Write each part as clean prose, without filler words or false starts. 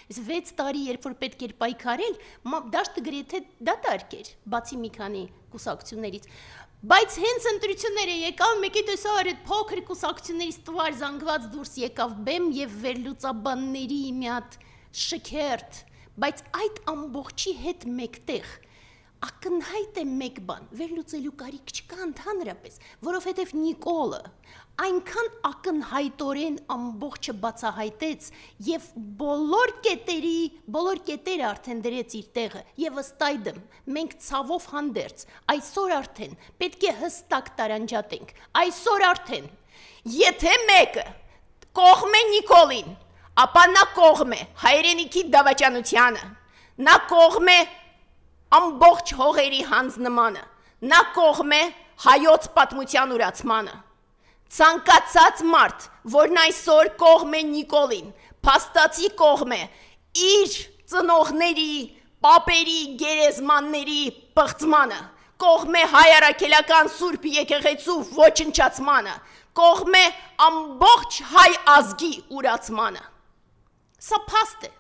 Այս 6 տարի, երբ որ պետք էր պայքարել, դաշտը գրեթե դատարկ էր, բացի մի քանի կուսակցություններից։ Բայց հենց ընտրությունները եկավ, մեկի տեսար այդ փոքր կուսակցություններից տվար զանգված դուրս եկավ բեմ եւ վերլուծաբանների մի հատ շքերթ, բայց այդ ամբողջի հետ մեկտեղ ակնհայտ է մեկ բան, վերլուծելու կարիք չկա ընդհանրապես, որովհետև Նիկոլը այնքան ակնհայտորեն ամբողջը բացահայտեց եւ բոլոր կետերը արդեն դրեց իր տեղը եւ ըստ այդմ մենք ցավով հանդերձ այսօր արդեն պետք է հստակ տարանջատենք, այսօր արդեն եթե մեկը կողմ է Նիկոլին, ապա նա կողմ է հայրենիքի դավաճանությանը, նա կողմ է ամբողջ հողերի հանձնմանը, նա կողմ է հայոց պատմության ուրացմանը։ Ցանկացած մարդ, որն այսօր կողմ է Նիկոլին, փաստացի կողմ է իր ծնողների, պապերի, գերեզմանների պղծմանը, կողմ է հայ առաքելական սուրբ եկեղեցու ոչնչացմանը, կողմ է ամբողջ հայ ազգի ուրացմանը։ Սա փաստ է,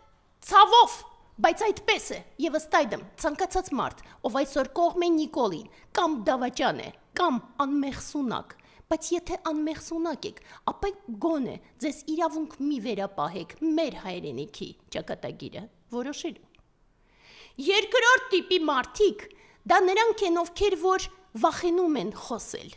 ցավով, բայց այդպես է, եւ ըստ այդմ ցանկացած մարդ, ով այսօր կողմ է Նիկոլին, կամ դավաճան է, կամ անմեղսունակ, բայց եթե անմեղսունակ եք, ապա գոնե ձեզ իրավունք մի վերապահեք մեր հայրենիքի ճակատագիրը որոշելու։ Երկրորդ տիպի մարդիկ, դա նրանք են, ովքեր որ վախենում են խոսել,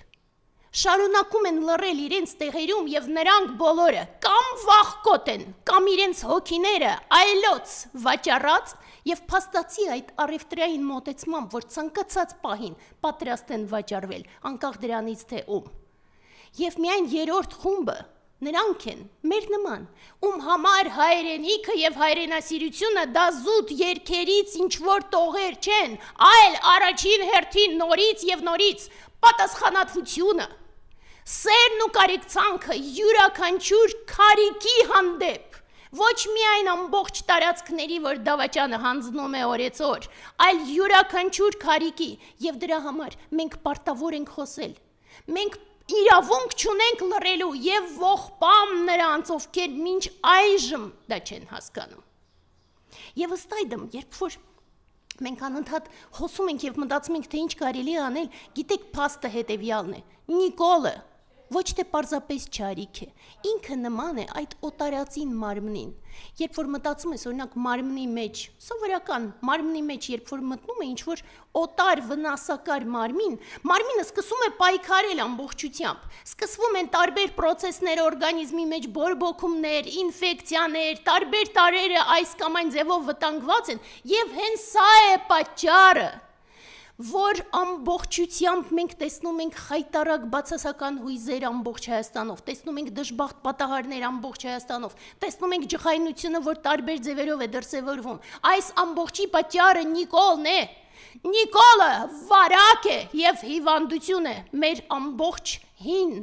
շարունակում են լռել իրենց տեղերում եւ նրանք բոլորը կամ վախկոտ են, կամ իրենց հոգիները այլոց վաճառած եւ փաստացի այդ առևտրային մոտեցմամբ, որ ցանկացած պահին պատրաստ են վաճառվել, անկախ դրանից թե ում։ Եվ միայն երրորդ խումբը նրանք են, մեր նման, ում համար հայրենիքը եւ հայրենասիրությունը դա զուտ երգերից ինչ որ տողեր չեն, այլ առաջին հերթին նորից եւ նորից պատասխանատվությունը, սերն ու կարիքցանքը յուրաքանչյուր քարիքի հանդեպ, ոչ միայն ամբողջ տարածքների, որ դավաճանը հանձնում է օրեցօր, այլ յուրաքանչյուր քարիքի, եւ դրա համար մենք պարտավոր ենք խոսել, մենք իրավունք չունենք լռելու եւ ողբամ նրանց, ովքեր մինչ այժմ դա չեն հասկանում։ Եվ ըստ այդմ, երբ որ մենք անընդհատ խոսում ենք եւ մտածում ենք, թե ինչ կարելի է անել, գիտեք, փաստը հետեւյալն է. Նիկոլը ոչ թե պարզապես չարիք է, ինքը նման է այդ օտարածին մարմնին, երբ որ մտածում ես օրինակ մարմնի մեջ, սովորական մարմնի մեջ, երբ որ մտնում է ինչ-որ օտար վնասակար մարմին, մարմինը սկսում է պայքարել ամբողջությամբ, սկսվում են տարբեր պրոցեսներ օրգանիզմի մեջ, բորբոքումներ, ինֆեկցիաներ, տարբեր տարրերը այս կամ այն ձևով վտանգված են, եւ հենց սա է պատճառը, որ ամբողջությամբ մենք տեսնում ենք խայտարակ բացասական հույզեր ամբողջ Հայաստանով, տեսնում ենք դժբախտ պատահարներ ամբողջ Հայաստանով, տեսնում ենք ջղայնությունը, որ տարբեր ձևերով է դրսևորվում։ Այս ամբողջի պատճառը Նիկոլն է։ Նիկոլը վարակ է եւ հիվանդություն է մեր ամբողջ հին,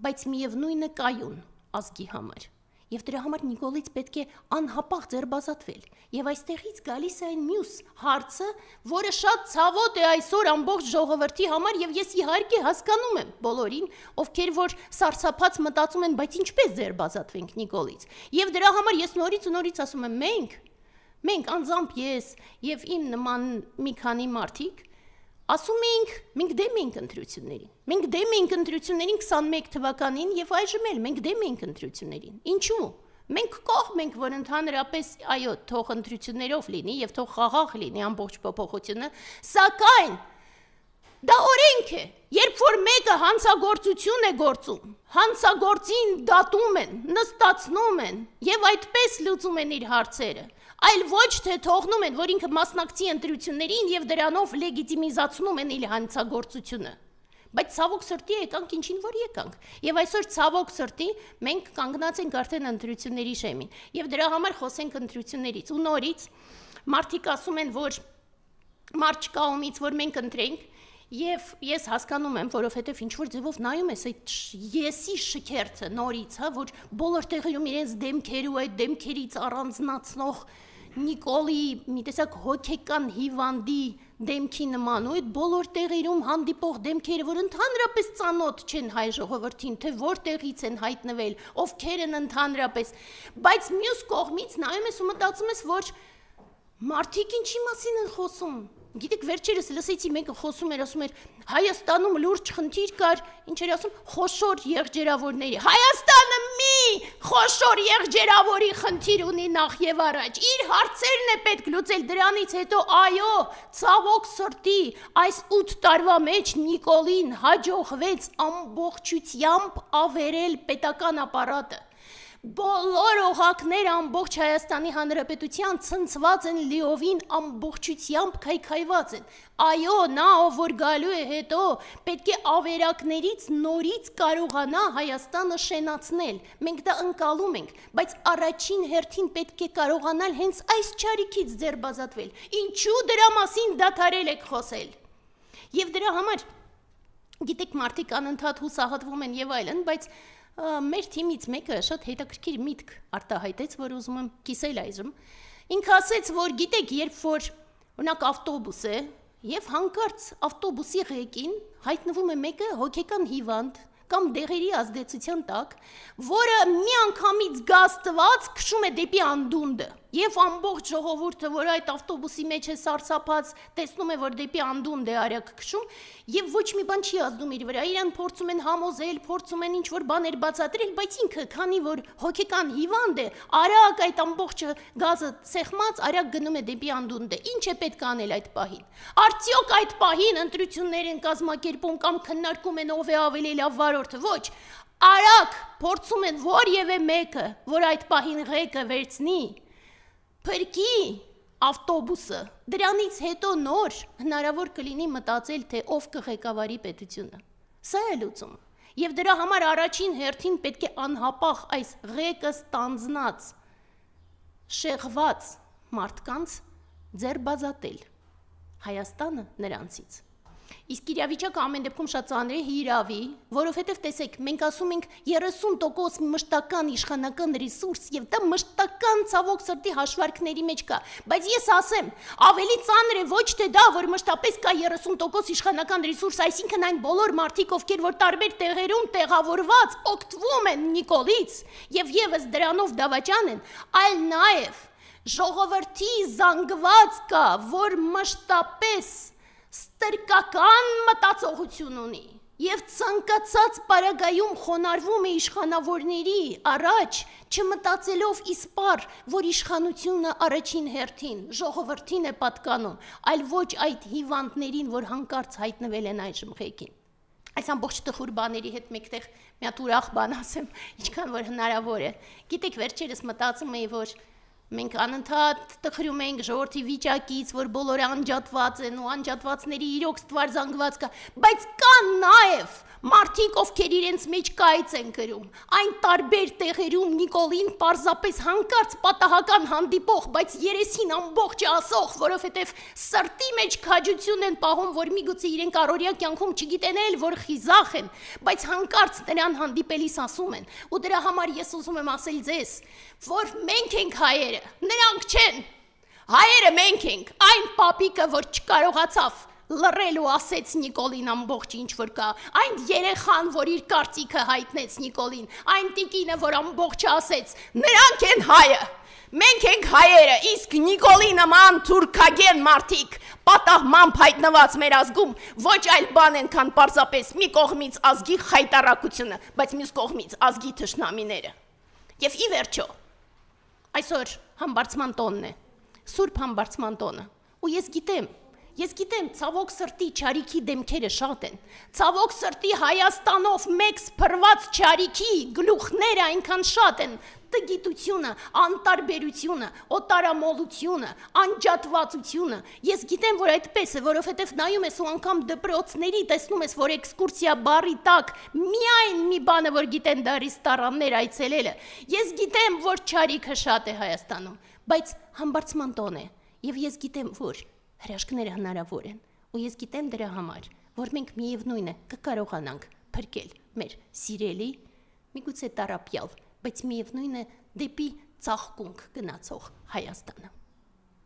բայց միևնույնը կայուն ազգի համար։ Եվ դրա համար Նիկոլից պետք է անհապաղ ձերբազատվել։ Եվ այստեղից գալիս է այն մյուս հարցը, որը շատ ցավոտ է այսօր ամբողջ ժողովրդի համար, եւ ես իհարկե հասկանում եմ բոլորին, ովքեր որ սարսափած մտածում են, բայց ինչպես ձերբազատվենք Նիկոլից։ Եվ դրա համար ես նորից ու նորից ասում եմ, մենք անձամբ ես եւ իմ նման մի քանի մարդիկ ասում ենք, մենք դեմ ենք ընտրություններին։ Մենք դեմ ենք ընտրություններին 21 թվականին եւ այժմ էլ մենք դեմ ենք ընտրություններին։ Ինչու՞։ Մենք կողմ ենք, որ ընդհանրապես, այո, թող ընտրություններով լինի եւ թող խաղաղ լինի ամբողջ փոփոխությունը, սակայն դա օրենք է, երբ որ մեկը հանցագործություն է գործում, հանցագործին դատում են, նստացնում են եւ այդպես լուծում են իր հարցերը, այլ ոչ թե թողնում են, որ ինքը մասնակցի ընտրություններին եւ դրանով լեգիտիմիզացնում են իր հանցագործությունը։ Բայց ցավոք սրտի եկանք ինչին որ եկանք։ Եվ այսօր ցավոք սրտի մենք կանգնած ենք արդեն ընտրությունների շեմին։ Եվ դրա համար խոսենք ընտրություններից։ Ու նորից մարդիկ ասում են, որ մարդ չկա ումից, որ մենք ընտրենք, եւ ես հասկանում եմ, որովհետեւ ինչ որ ձևով նայում ես այդ եսի շքերթը նորից, հա, որ բոլոր տեղերում իրենց դեմքեր ու այդ դեմքերից առանձնացնող Նիկոլի մի տեսակ հոգեկան հիվանդի դեմքի նման ու այդ բոլոր տեղերում հանդիպող դեմքերը, որ ընդհանրապես ծանոթ չեն հայ ժողովրդին, թե որտեղից են հայտնվել, ովքեր են ընդհանրապես, բայց մյուս կողմից նայում ես ու մտածում ես, որ մարդիկ ինչի մասին են խոսում։ Գիտեք, վերջերս լսեցի մեկը խոսում էր, ասում էր Հայաստանում լուրջ խնդիր կար, ինչ էր ասում, խոշոր եղջերավորների։ Հայաստանը մի խոշոր եղջերավորի խնդիր ունի նախ եւ առաջ։ Իր հարցերն է պետք լուծել, դրանից հետո այո, ցավոք սրտի, այս 8 տարվա մեջ Նիկոլին հաջողվեց ամբողջությամբ ավերել պետական ապարատը։ Բոլոր օղակները ամբողջ Հայաստանի Հանրապետության ցնցված են լիովին ամբողջությամբ քայքայված են։ Այո, նա ով որ գալու է հետո պետք է ավերակներից նորից կարողանա Հայաստանը շենացնել։ Մենք դա ընկալում ենք, բայց առաջին հերթին պետք է կարողանալ հենց այս չարիքից ձերբազատվել։ Ինչու դրա մասին դադարել եք խոսել։ Եվ դրա համար գիտեք մարդիկ անընդհատ հուսահատվում են եւ այլն, բայց մեր թիմից մեկը շատ հետաքրքիր միտք արտահայտեց, որ ուզում եմ կիսել այժմ։ Ինքը ասեց, որ գիտեք, երբ որ օրինակ ավտոբուս է եւ հանկարծ ավտոբուսի ղեկին հայտնվում է մեկը հոգեկան հիվանդ կամ դեղերի ազդեցության տակ, որը միանգամից գազ տված քշում է դեպի անդունդը։ Եվ ամբողջ ժողովուրդը, որ այդ ավտոբուսի մեջ է սարսափած, տեսնում է, որ դեպի անդունդ է արագ քշում, եւ ոչ մի բան չի ազդում իր վրա։ Իրան փորձում են համոզել, փորձում են ինչ-որ բաներ բացատրել, բայց ինքը, քանի որ հոգեկան հիվանդ է, արագ այդ ամբողջ գազը սեղմած, արագ գնում է դեպի անդունդը։ Ինչ է պետք անել այդ պահին։ Արդյոք այդ պահին ընտրություններ են կազմակերպում կամ քննարկում են ով է ավելի լավ վարորդը։ Ոչ, արագ փորձում են որևէ մեկը, որ այդ պահին ղեկը վերցնի, փրկի ավտոբուսը, դրանից հետո նոր հնարավոր կլինի մտածել, թե ով կղեկավարի պետությունը։ Սա է լուծումը։ Եվ դրա համար առաջին հերթին պետք է անհապաղ այս ղեկը ստանձնած, շեղված մարդկանց ձերբազատել, Հայաստանը նրանցից։ Իսկ իրավիճակը ամեն դեպքում շատ ծանր է հիրավի, որովհետև տեսեք, մենք ասում ենք 30% մշտական իշխանական ռեսուրս եւ դա մշտական ցավոք սրտի հաշվարկների մեջ կա, բայց ես ասեմ, ավելի ծանր է ոչ թե դա, որ մշտապես կա 30% իշխանական ռեսուրս, այսինքն այն բոլոր մարդիկ, ովքեր որ տարբեր տեղերում տեղավորված օգտվում են Նիկոլից եւ եւս դրանով դավաճան են, այլ նաեւ ժողովրդի զանգված կա, որ մշտապես ստրկական մտածողություն ունի եւ ցանկացած պարագայում խոնարհվում է իշխանավորների առաջ, չմտածելով իսպար, որ իշխանությունը առաջին հերթին ժողովրդին է պատկանում, այլ ոչ այդ հիվանդներին, որ հանկարծ հայտնվել են այժմ ղեկին։ Այս ամբողջ տխուր բաների հետ մեկտեղ մի հատ ուրախ բան ասեմ, ինչքան որ հնարավոր է։ Գիտեք, վերջերս մտածում էի, որ մենք անընդհատ տխրում ենք ժողովրդի վիճակից, որ բոլորը անջատված են ու անջատվածների իրոք ստվար զանգված կա, բայց կա նաև մարդիկ, ովքեր իրենց մեջ կայծ են կրում, այն տարբեր տեղերում Նիկոլին պարզապես հանկարծ պատահական հանդիպող, բայց երեսին ամբողջ ասող, որովհետև սրտի մեջ քաջություն են պահում, որ միգուցե իրենք առօրյա կյանքում չգիտեն էլ, որ խիզախ են, բայց հանկարծ նրան հանդիպելիս ասում են, ու դրա համար ես ուզում եմ ասել ձեզ, որ մենք ենք հայերը, նրանք չեն, հայերը մենք ենք, այն պապիկը, որ չկարողացավ լռելու ասեց Նիկոլին ամբողջ ինչ որ կա, այն երեխան, որ իր կարծիքը հայտնեց Նիկոլին, այն տիկինը, որ ամբողջ ասեց, նրանք են հայը, մենք ենք հայերը, իսկ Նիկոլի նման թուրքագեն մարդիկ, պատահմամբ հայտնված մեր ազգում, ոչ այլ բան են, քան պարզապես մի կողմից ազգի խայտառակությունը, բայց մյուս կողմից ազգի թշնամիները։ Եվ ի վերջո, այսօր համբարձման տոնն է, Սուրբ համբարձման տոնը, ու Ես գիտեմ, ցավոք սրտի չարիքի դեմքերը շատ են, ցավոք սրտի Հայաստանով մեկ սփռված չարիքի գլուխները այնքան շատ են, տգիտությունը, անտարբերությունը, օտարամոլությունը, անջատվածությունը, ես գիտեմ, որ այդպես է, որովհետև նայում ես ու անգամ դպրոցների տեսնում ես, որ էքսկուրսիա բառի տակ միայն մի բանը, որ գիտեն դա ռեստորաններ այցելելը, ես գիտեմ, որ չարիքը շատ է Հայաստանում, բայց համբարձման տոն է, եւ ես գիտեմ, որ հրաշքները հնարավոր են, ու ես գիտեմ դրա համար, որ մենք միևնույն է կկարողանանք փրկել մեր սիրելի, միգուցե տառապյալ, բայց միևնույն է դեպի ծաղկունք գնացող Հայաստանը։